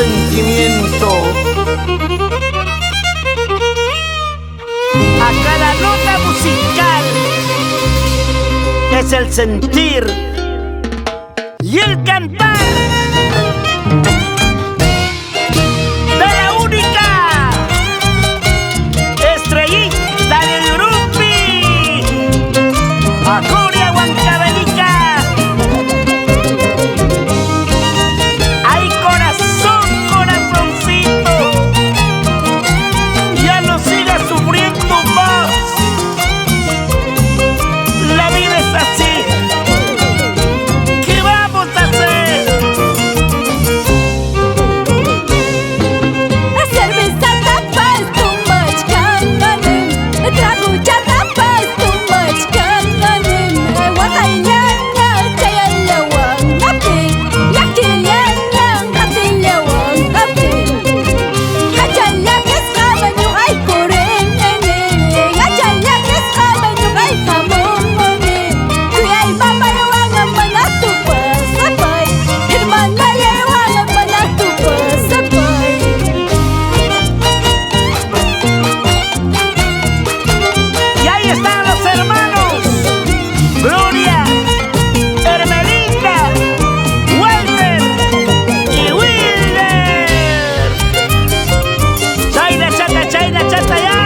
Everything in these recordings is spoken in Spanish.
sentimiento. A cada nota musical es el sentir y el cantar de la única estrellita del Yurumpi, Acoria Huancavelica. Ay, corazón, corazoncito, ya no sigas sufriendo más. La vida es así. ¿Qué vamos a hacer? A cerveza tapas too much kanganim, tragucha tapas too much kanganim. Wakayanya chayalawang aping, yakilanyang katilawang aping. Gachalakes kaban yung ay kurenene, gachalakes kaban yung ay kamongone. Kuya'y babayawang ang manatupa sabay, hirman mayawang ang manatupa sabay. Y ahí están los hermanos Gloria, Hermelinda, Walter y Wilder. Chayna chata ya.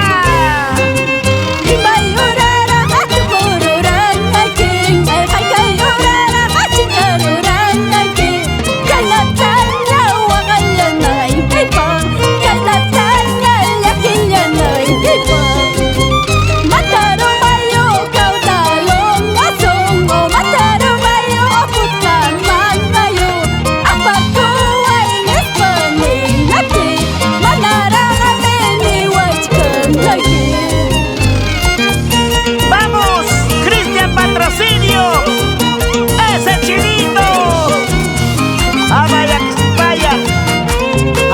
Imayurara atubururan aking, ay kayurara achingaruran aking. Kalatanya wakalanay ipang, kalatanya lakilanay ipang. Matarumayo kau talong asong, o matarumayo apot ka mangayo. Apatuay nespaning laki, manarang amin iwaj kang lagi. Vamos, Cristian Patrocinio, ese chinito. Abaya Xpaya,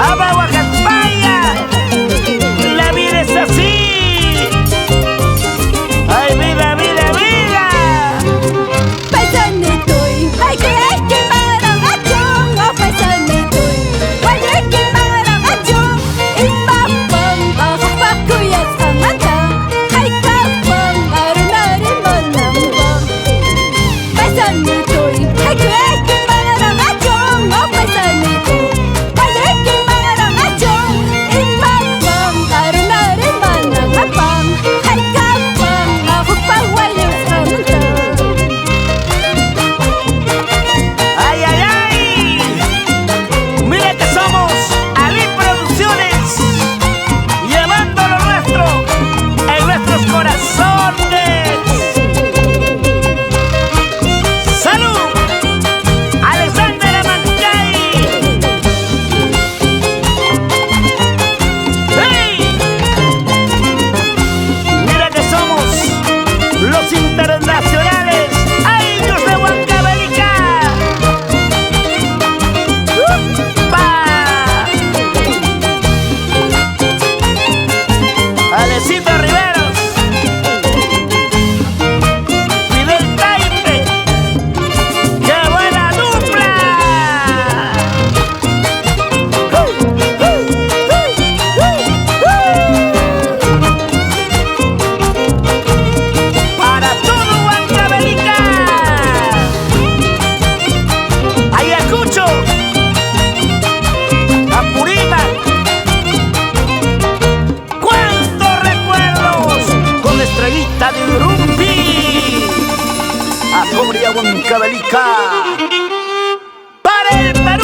Abaya Xpaya. La vida es así. Ay, vida, vida, vida. Paisan nito'y ay kaya parang atyong. O paisan nito'y walikin parang atyong. Ipapang kakapakuyas ang matang, ay kapang arunarin manambang. Paisan nito'y ay kaya parang atyong. O paisan nito'y walikin parang atyong. Ipapang arunarin manambang, ay kapang ako pawayos ang matang. Ay, ay, ay. Mira que somos Ali Producciones, llevando lo nuestro en nuestros corazones. ¡Salud! Alexander Amancay. ¡Hey! Mira que somos los internacionales Años de Huancavelica. ¡Upa! Alecito Riveros, Fidel Taipe, ¡qué buena dupla! Para todo Huancavelica, Ayacucho, Apurímac. ¡Cuántos recuerdos con la estrellita de Yurumpi! Acoria Huancavelica para el Perú.